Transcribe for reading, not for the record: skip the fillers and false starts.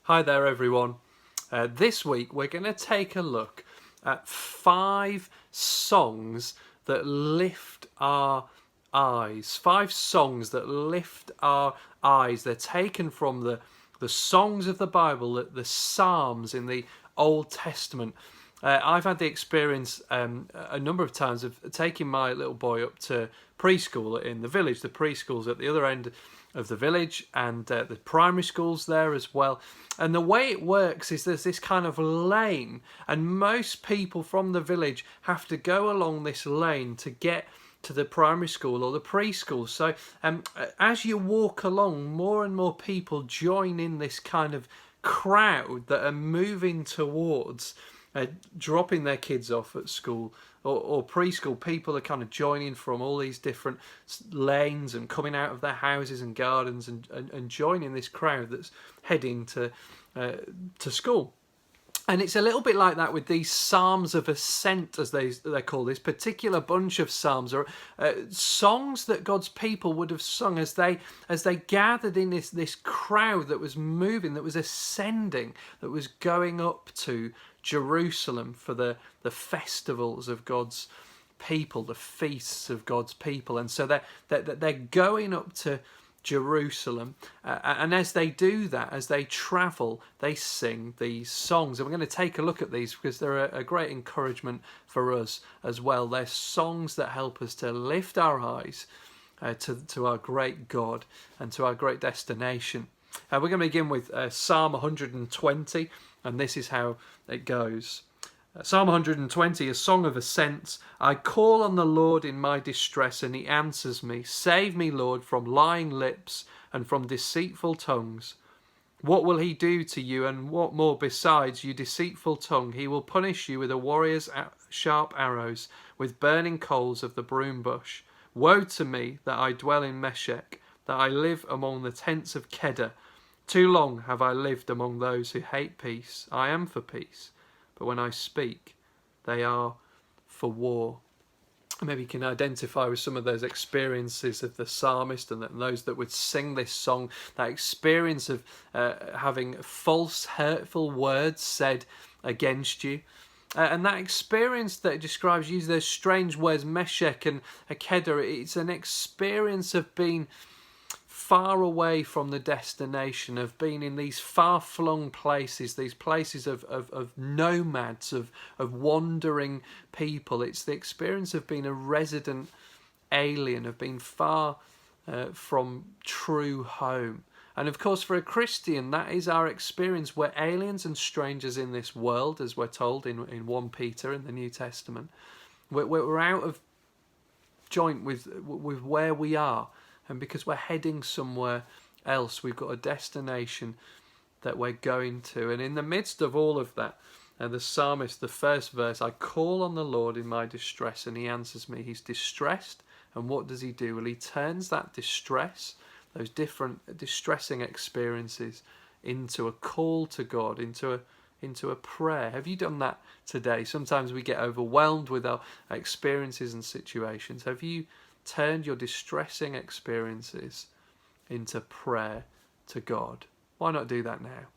Hi there everyone. This week we're going to take a look at 5 songs that lift our eyes. 5 songs that lift our eyes. They're taken from the songs of the Bible, the Psalms in the Old Testament. I've had the experience a number of times of taking my little boy up to preschool in the village. The preschool's at the other end of the village, and the primary school's there as well. And the way it works is there's this kind of lane, and most people from the village have to go along this lane to get to the primary school or the preschool. So as you walk along, more and more people join in this kind of crowd that are moving towards dropping their kids off at school or preschool. People are kind of joining from all these different lanes and coming out of their houses and gardens and joining this crowd that's heading to school. And it's a little bit like that with these Psalms of Ascent, as they call this particular bunch of psalms, or songs that God's people would have sung as they gathered in this crowd that was moving, that was ascending, that was going up to Jerusalem for the festivals of God's people, the feasts of God's people. And so they're going up to Jerusalem, and as they do that, as they travel, they sing these songs. And we're going to take a look at these because they're a great encouragement for us as well. They're songs that help us to lift our eyes to our great God and to our great destination. We're going to begin with Psalm 120, and this is how it goes. Psalm 120, a song of ascents. I call on the Lord in my distress, and he answers me. Save me, Lord, from lying lips and from deceitful tongues. What will he do to you, and what more besides, you deceitful tongue? He will punish you with a warrior's sharp arrows, with burning coals of the broom bush. Woe to me that I dwell in Meshech, that I live among the tents of Kedar. Too long have I lived among those who hate peace. I am for peace, but when I speak, they are for war. Maybe you can identify with some of those experiences of the psalmist and those that would sing this song, that experience of having false, hurtful words said against you. And that experience that describes, use those strange words, Meshech and Kedar, it's an experience of being far away from the destination, of being in these far-flung places, these places of nomads, of wandering people. It's the experience of being a resident alien, of being far from true home. And of course, for a Christian, that is our experience. We're aliens and strangers in this world, as we're told in 1 Peter in the New Testament. We're out of joint with where we are. And because we're heading somewhere else, we've got a destination that we're going to. And in the midst of all of that, the psalmist, the first verse, I call on the Lord in my distress, and he answers me. He's distressed, and what does he do? Well, he turns that distress, those different distressing experiences, into a call to God, into a prayer. Have you done that today? Sometimes we get overwhelmed with our experiences and situations. Have you turned your distressing experiences into prayer to God? Why not do that now?